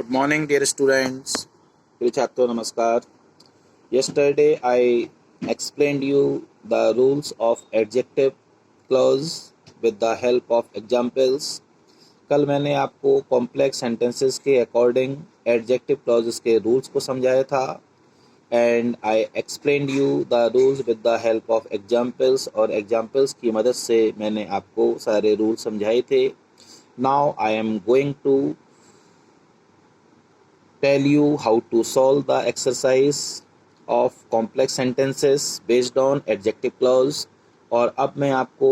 Good morning, dear students. प्रिय छात्रों नमस्कार. Yesterday I explained you the rules of adjective clause with the help of examples. कल मैंने आपको complex sentences के according adjective clauses के rules को समझाया था and I explained you the rules with the help of examples और examples की मदद से मैंने आपको सारे rules समझाए थे. Now I am going to tell you how to solve the exercise of complex sentences based on adjective clause. और अब मैं आपको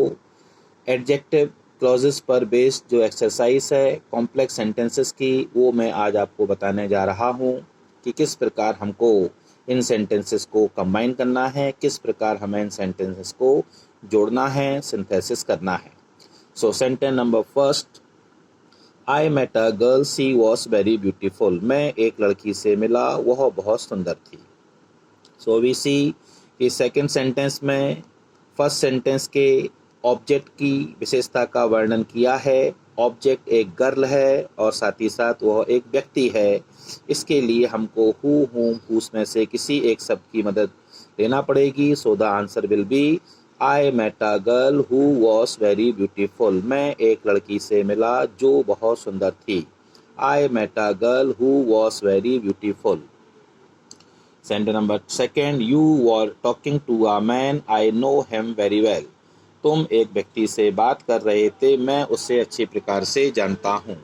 adjective clauses पर बेस्ड जो एक्सरसाइज है complex sentences की वो मैं आज आपको बताने जा रहा हूँ कि किस प्रकार हमको इन sentences को कंबाइन करना है, किस प्रकार हमें इन sentences को जोड़ना है, सिंथेसिस करना है. सो sentence number first, I met a girl, she was very beautiful. मैं एक लड़की से मिला, वह बहुत सुंदर थी. So we see कि सेकेंड सेंटेंस में फर्स्ट सेंटेंस के ऑब्जेक्ट की विशेषता का वर्णन किया है. ऑब्जेक्ट एक गर्ल है और साथ ही साथ वह एक व्यक्ति है. इसके लिए हमको हु, हुम, हुस में से किसी एक शब्द की मदद लेना पड़ेगी. सो the answer will be I met a girl who was very beautiful. मैं एक लड़की से मिला जो बहुत सुंदर थी. I met a girl who was very beautiful. Sentence number second, you were talking to a man. I know him very well. तुम एक व्यक्ति से बात कर रहे थे, मैं उसे अच्छी प्रकार से जानता हूँ.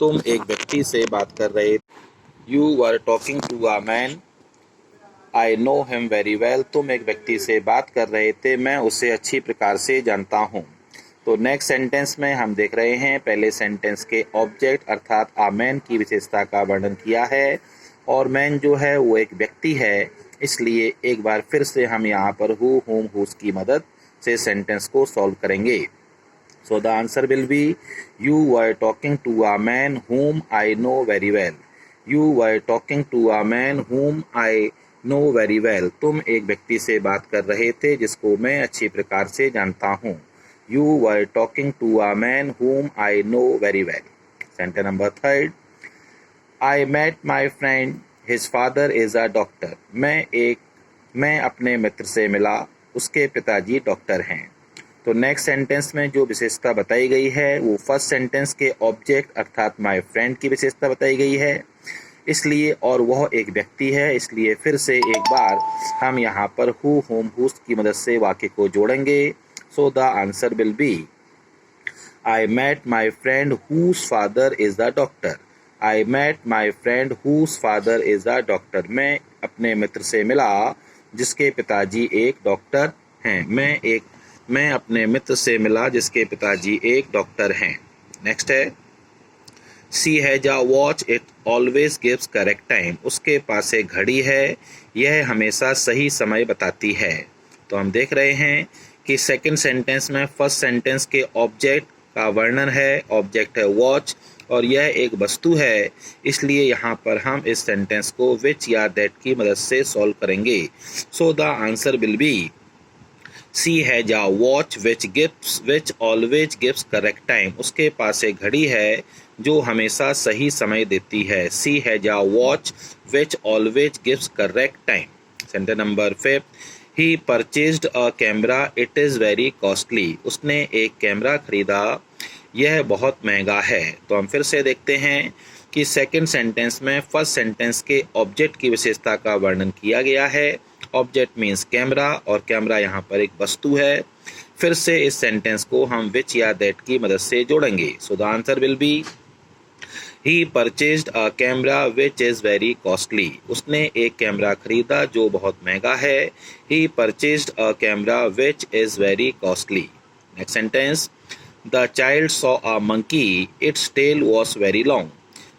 तुम एक व्यक्ति से बात कर रहे थे. You were talking to a man. I know him very well. तुम एक व्यक्ति से बात कर रहे थे, मैं उसे अच्छी प्रकार से जानता हूँ. तो नेक्स्ट सेंटेंस में हम देख रहे हैं पहले सेंटेंस के ऑब्जेक्ट अर्थात आ मैन की विशेषता का वर्णन किया है और मैन जो है वो एक व्यक्ति है. इसलिए एक बार फिर से हम यहाँ पर हु, हुम, हुस की मदद से सेंटेंस को सॉल्व करेंगे. So the answer will be you were talking to a man whom I know very well. You were talking to a man whom I know very well. तुम एक व्यक्ति से बात कर रहे थे जिसको मैं अच्छी प्रकार से जानता हूँ. You were talking to a man whom I know very well. Sentence number third, I met my friend. His father is a doctor. मैं अपने मित्र से मिला, उसके पिताजी डॉक्टर हैं. तो नेक्स्ट सेंटेंस में जो विशेषता बताई गई है वो फर्स्ट सेंटेंस के ऑब्जेक्ट अर्थात माय फ्रेंड की विशेषता बताई गई है. इसलिए और वह एक व्यक्ति है, इसलिए फिर से एक बार हम यहाँ पर हु, हुम, हुस की मदद से वाक्य को जोड़ेंगे. So the answer will be I met my friend whose father is the doctor. I met my friend whose father is the doctor. मैं अपने मित्र से मिला जिसके पिताजी एक डॉक्टर हैं. मैं अपने मित्र से मिला जिसके पिताजी एक डॉक्टर हैं. नेक्स्ट है she has a watch, it always gives correct time. उसके पास एक घड़ी है, यह हमेशा सही समय बताती है. तो हम देख रहे हैं कि सेकंड सेंटेंस में फर्स्ट सेंटेंस के ऑब्जेक्ट का वर्णन है. ऑब्जेक्ट है वॉच और यह एक वस्तु है. इसलिए यहाँ पर हम इस सेंटेंस को विच या दैट की मदद से सॉल्व करेंगे. So the answer will B She has a watch which always gives correct time. उसके पास एक घड़ी है जो हमेशा सही समय देती है. She has a watch which always gives correct time. Sentence number 5. He purchased a camera. It is very costly. उसने एक कैमरा खरीदा, यह बहुत महंगा है. तो हम फिर से देखते हैं कि सेकंड सेंटेंस में फर्स्ट सेंटेंस के ऑब्जेक्ट की विशेषता का वर्णन किया गया है. ऑब्जेक्ट मीन्स कैमरा और कैमरा यहाँ पर एक वस्तु है. फिर से इस सेंटेंस को हम विच या दैट की मदद से जोड़ेंगे. So the answer will be he purchased a camera which is very costly. उसने एक कैमरा खरीदा जो बहुत महंगा है. He purchased a camera which is very costly. Next sentence, the child saw a monkey, its tail was very long.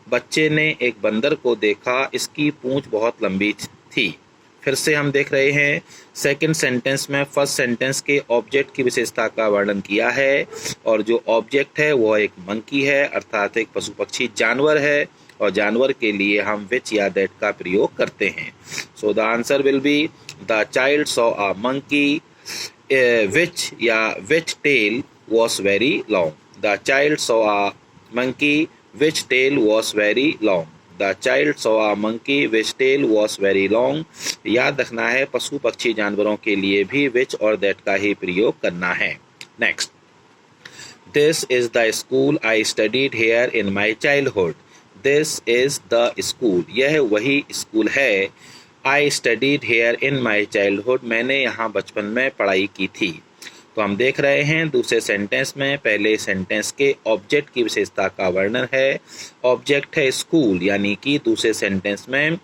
बच्चे ने एक बंदर को देखा, इसकी पूंछ बहुत लंबी थी. फिर से हम देख रहे हैं सेकंड सेंटेंस में फर्स्ट सेंटेंस के ऑब्जेक्ट की विशेषता का वर्णन किया है और जो ऑब्जेक्ट है वह एक मंकी है अर्थात एक पशु पक्षी जानवर है और जानवर के लिए हम विच या दैट का प्रयोग करते हैं. So the answer will be the child saw a monkey which tail was very long. The child saw a monkey which tail was very long. The child saw a monkey which tail was very long. याद रखना है पशु पक्षी जानवरों के लिए भी विच और दैट का ही प्रयोग करना है। Next, this is the school I studied here in my childhood. This is the school, यह वही स्कूल है। I studied here in my childhood, मैंने यहाँ बचपन में पढ़ाई की थी। तो हम देख रहे हैं दूसरे सेंटेंस में पहले सेंटेंस के ऑब्जेक्ट की विशेषता का वर्णन है। ऑब्जेक्ट है स्कूल, यानी कि दूसरे सेंटेंस में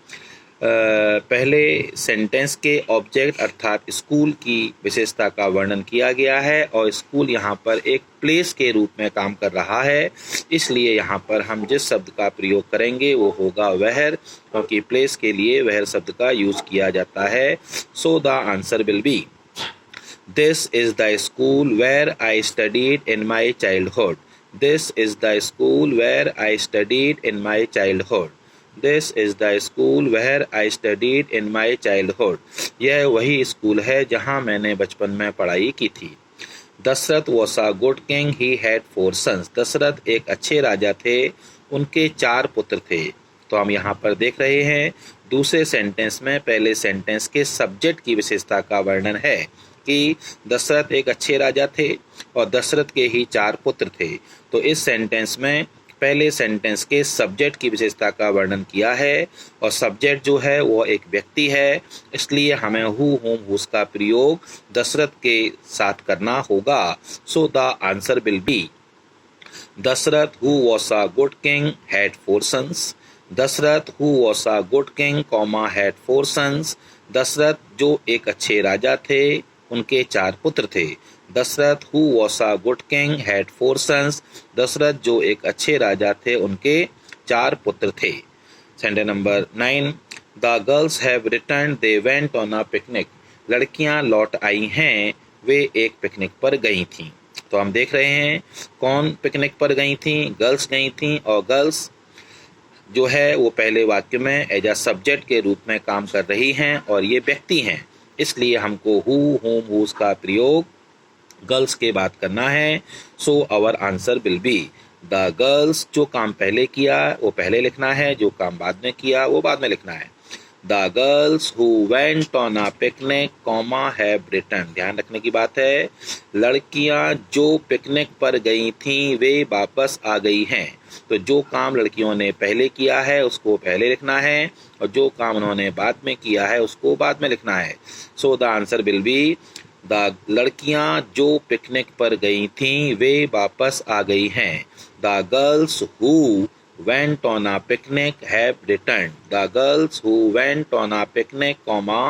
पहले सेंटेंस के ऑब्जेक्ट अर्थात स्कूल की विशेषता का वर्णन किया गया है और स्कूल यहाँ पर एक प्लेस के रूप में काम कर रहा है। इसलिए यहाँ पर हम जिस शब्द का प्रयोग करेंगे वो होगा वेयर, क्योंकि प्लेस के लिए वेयर शब्द का यूज किया जाता है। So the answer will be this is the school where I studied in my childhood. This is the school where I studied in my childhood. This is the school where I studied in my childhood. यह वही school है जहाँ मैंने बचपन में पढ़ाई की थी। Dasharath was a good king. He had 4 sons. Dasharath एक अच्छे राजा थे, उनके 4 पुत्र थे। तो हम यहाँ पर देख रहे हैं दूसरे सेंटेंस में पहले सेंटेंस के सब्जेक्ट की विशेषता का वर्णन है कि दशरथ एक अच्छे राजा थे और दशरथ के ही 4 पुत्र थे। तो इस सेंटेंस में पहले सेंटेंस के सब्जेक्ट की विशेषता का वर्णन किया है और सब्जेक्ट जो है वो एक व्यक्ति है, इसलिए हमें हु होम हुज का प्रयोग दशरथ के साथ करना होगा। So the answer will be Dasharath who was a good king had 4 sons. Dasharath who was a good king comma had 4 sons. Dasharath जो एक अच्छे राजा थे उनके 4 पुत्र थे। Dasharath who was a good king had 4 sons. Dasharath जो एक अच्छे राजा थे उनके 4 पुत्र थे। Sentence number 9, the girls have return they went on a picnic. लड़कियां लौट आई हैं, वे एक पिकनिक पर गई थीं। तो हम देख रहे हैं कौन पिकनिक पर गई थीं, गर्ल्स गई थीं और गर्ल्स जो है वो पहले वाक्य में एज अ सब्जेक्ट के रूप में काम कर रही हैं और ये व्यक्ति हैं, इसलिए हमको हु होम हुज का प्रयोग गर्ल्स के बात करना है। So our answer will be the girls. जो काम पहले किया वो पहले लिखना है, जो काम बाद में किया वो बाद में लिखना है। The girls who went on a picnic comma have return. ध्यान रखने की बात है, लड़कियां जो पिकनिक पर गई थीं वे वापस आ गई हैं। तो जो काम लड़कियों ने पहले किया है उसको पहले लिखना है और जो काम उन्होंने बाद में किया है उसको बाद में लिखना है। So the answer will be the लड़कियां जो पिकनिक पर गई थीं वे वापस आ गई हैं। The girls who went on a picnic have return. The girls who went on a picnic comma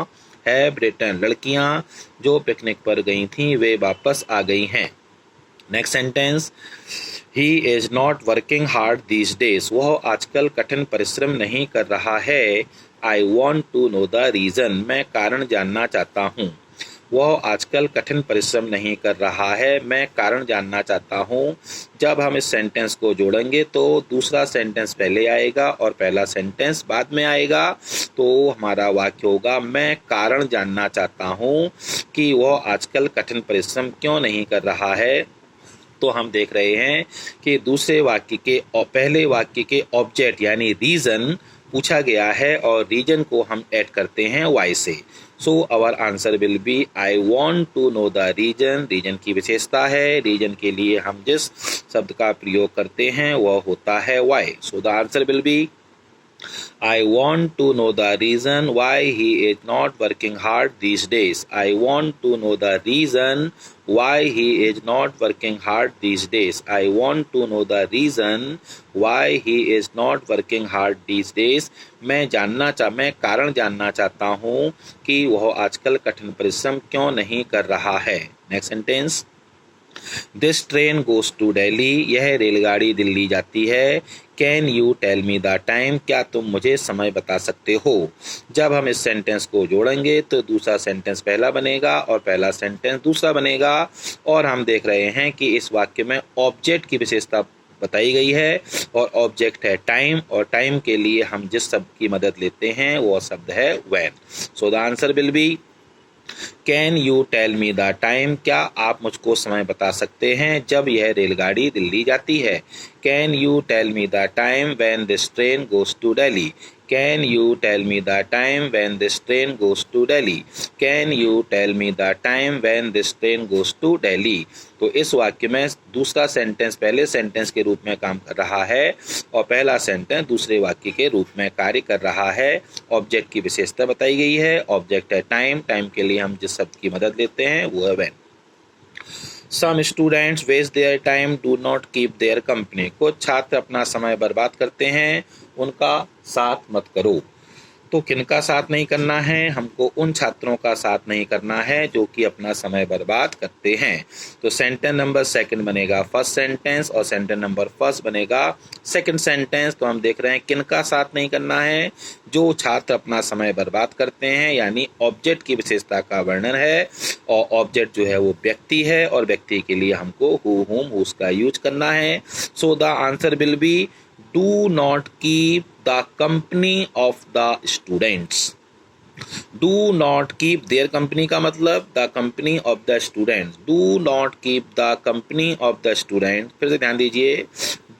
have return. लड़कियां जो पिकनिक पर गई थीं वे वापस आ गई हैं। Next sentence, he is not working hard these days. वह आजकल कठिन परिश्रम नहीं कर रहा है। I want to know the reason. मैं कारण जानना चाहता हूँ। वह आजकल कठिन परिश्रम नहीं कर रहा है, मैं कारण जानना चाहता हूँ। जब हम इस सेंटेंस को जोड़ेंगे तो दूसरा सेंटेंस पहले आएगा और पहला सेंटेंस बाद में आएगा। तो हमारा वाक्य होगा मैं कारण जानना चाहता हूँ कि वह आजकल कठिन परिश्रम क्यों नहीं कर रहा है। तो हम देख रहे हैं कि दूसरे वाक्य के और पहले वाक्य के ऑब्जेक्ट यानी रीज़न पूछा गया है और रीजन को हम ऐड करते हैं वाई से। So our answer will be I want to know the reason. Reason की विशेषता है, रीजन के लिए हम जिस शब्द का प्रयोग करते हैं वह होता है why. So the answer will be I want to know the reason why he is not working hard these days. I want to know the reason why he is not working hard these days. I want to know the reason why he is not working hard these days. मैं कारण जानना चाहता हूँ कि वह आजकल कठिन परिश्रम क्यों नहीं कर रहा है। Next sentence, this train goes to Delhi. यह रेलगाड़ी दिल्ली जाती है। Can you tell me the time. क्या तुम मुझे समय बता सकते हो। जब हम इस सेंटेंस को जोड़ेंगे तो दूसरा सेंटेंस पहला बनेगा और पहला सेंटेंस दूसरा बनेगा। और हम देख रहे हैं कि इस वाक्य में ऑब्जेक्ट की विशेषता बताई गई है और ऑब्जेक्ट है टाइम और टाइम के लिए हम जिस शब्द की मदद लेते हैं वो शब्द है when. So the answer will be can you tell me the time, क्या आप मुझको समय बता सकते हैं जब यह रेलगाड़ी दिल्ली जाती है। Can you tell me the time when this train goes to Delhi. Can you tell me the time when this train goes to Delhi. Can you tell me the time when this train goes to Delhi. तो इस वाक्य में दूसरा sentence पहले sentence के रूप में काम कर रहा है और पहला सेंटेंस दूसरे वाक्य के रूप में कार्य कर रहा है। ऑब्जेक्ट की विशेषता बताई गई है। ऑब्जेक्ट है टाइम। टाइम के लिए हम जिस शब्द की मदद लेते हैं वो है when. Some students waste their time, do not keep their company. कुछ छात्र अपना समय बर्बाद करते हैं, उनका साथ मत करो। तो किनका साथ नहीं करना है? हमको उन छात्रों का साथ नहीं करना है जो कि अपना समय बर्बाद करते हैं। तो सेंटेंस नंबर सेकंड बनेगा फर्स्ट सेंटेंस और सेंटेंस नंबर फर्स्ट बनेगा सेकंड सेंटेंस। तो हम देख रहे हैं किनका साथ नहीं करना है? जो छात्र अपना समय बर्बाद करते हैं, यानी ऑब्जेक्ट की विशेषता का वर्णन है। और ऑब्जेक्ट जो है वो व्यक्ति है और व्यक्ति के लिए हमको हु, हुम, हुज का यूज करना है। So the answer will B do not keep the company of the students. Do not keep their company का मतलब the company of the students. Do not keep the company of the students. फिर से ध्यान दीजिए,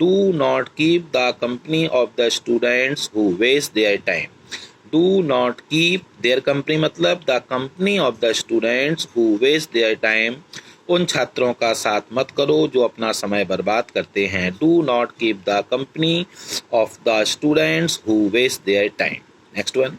do not keep the company of the students who waste their time. Do not keep their company मतलब the company of the students who waste their time. उन छात्रों का साथ मत करो जो अपना समय बर्बाद करते हैं। Do not keep the company of the students who waste their time. Next one,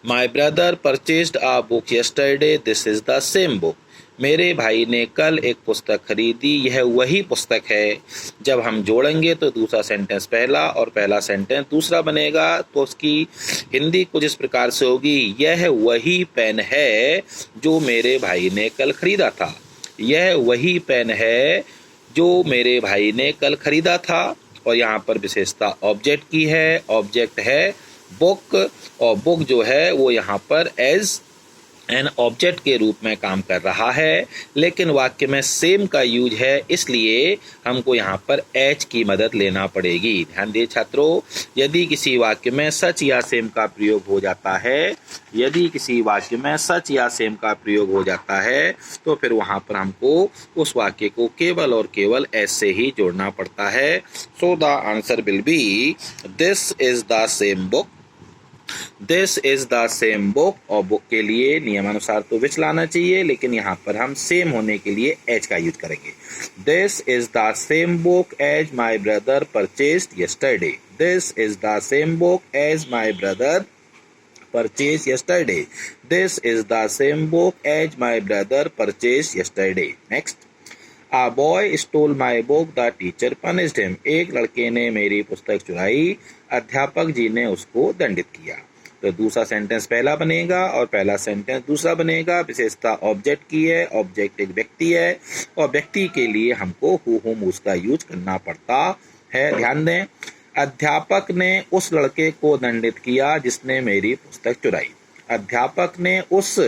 my brother purchased a book yesterday, this is the same book. मेरे भाई ने कल एक पुस्तक खरीदी, यह वही पुस्तक है। जब हम जोड़ेंगे तो दूसरा सेंटेंस पहला और पहला सेंटेंस दूसरा बनेगा। तो उसकी हिंदी कुछ इस प्रकार से होगी, यह वही पेन है जो मेरे भाई ने कल खरीदा था। यह वही पेन है जो मेरे भाई ने कल खरीदा था। और यहाँ पर विशेषता ऑब्जेक्ट की है। ऑब्जेक्ट है बुक और बुक जो है वो यहाँ पर एज एन ऑब्जेक्ट के रूप में काम कर रहा है। लेकिन वाक्य में सेम का यूज है, इसलिए हमको यहाँ पर एच की मदद लेना पड़ेगी। ध्यान दिए छात्रों, यदि किसी वाक्य में सच या सेम का प्रयोग हो जाता है, यदि किसी वाक्य में सच या सेम का प्रयोग हो जाता है तो फिर वहाँ पर हमको उस वाक्य को केवल और केवल एच से ही जोड़ना पड़ता है। So the answer will be this is the same book. This is the same book. और बुक के लिए नियमानुसार तो विच लाना चाहिए, लेकिन यहाँ पर हम सेम होने के लिए एच का यूज करेंगे। This is the same book as my brother purchased yesterday. This is the same book as my brother purchased yesterday. This is the same book as my brother purchased yesterday. Next, A boy stole my book, the teacher punished him. एक लड़के ने मेरी पुस्तक चुराई, अध्यापक जी ने उसको दंडित किया। तो दूसरा सेंटेंस पहला बनेगा और पहला सेंटेंस दूसरा बनेगा। विशेषता ऑब्जेक्ट की है, ऑब्जेक्ट एक व्यक्ति है और व्यक्ति के लिए हमको हु, हुम, उसका यूज करना पड़ता है। ध्यान दें, अध्यापक ने उस लड़के को दंडित किया जिसने मेरी पुस्तक चुराई। अध्यापक ने उस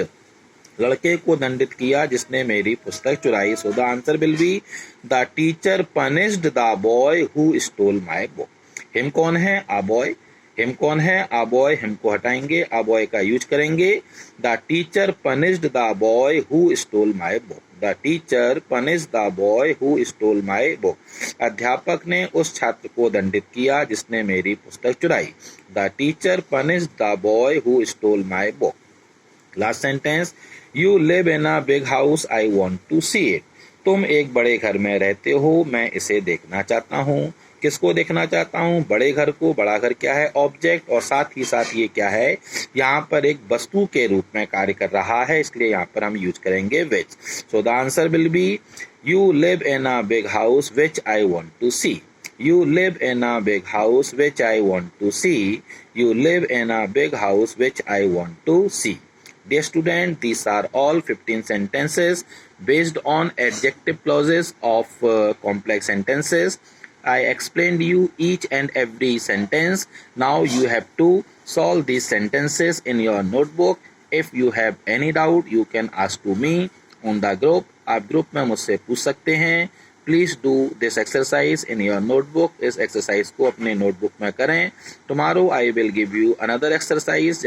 लड़के को दंडित किया जिसने मेरी पुस्तक चुराई। सो the answer will be the teacher punished the boy who stole my book. Him कौन है? आ बॉय। हिम कौन है? आ बॉय। हिम को हटाएंगे, आ बॉय का यूज करेंगे। The teacher punished the boy who stole my book. The teacher punished the boy who stole my book. अध्यापक ने उस छात्र को दंडित किया जिसने मेरी पुस्तक चुराई। The teacher punished the boy who stole my book. Last sentence, you live in a big house, I want to see it. तुम एक बड़े घर में रहते हो, मैं इसे देखना चाहता हूँ। किसको देखना चाहता हूँ? बड़े घर को। बड़ा घर क्या है? ऑब्जेक्ट। और साथ ही साथ ये क्या है? यहाँ पर एक वस्तु के रूप में कार्य कर रहा है, इसलिए यहाँ पर हम यूज करेंगे which. So the answer will be you live in a big house which I want to see. You live in a big house which I want to see. You live in a big house which I want to see. Dear student, these are all 15 sentences based on adjective clauses of complex sentences. I explained you each and every sentence. Now you have to solve these sentences in your notebook. If you have any doubt, you can ask to me on the group. आप group में मुझसे पूछ सकते हैं। Please do this exercise in your notebook. इस exercise को अपने notebook में करें। Tomorrow I will give you another exercise.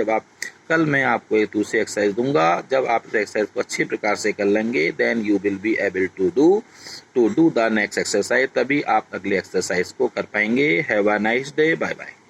कल मैं आपको एक दूसरी एक्सरसाइज दूंगा। जब आप इस एक्सरसाइज को अच्छी प्रकार से कर लेंगे then you will be able to do the next exercise. तभी आप अगले एक्सरसाइज को कर पाएंगे। Have a nice day. Bye bye.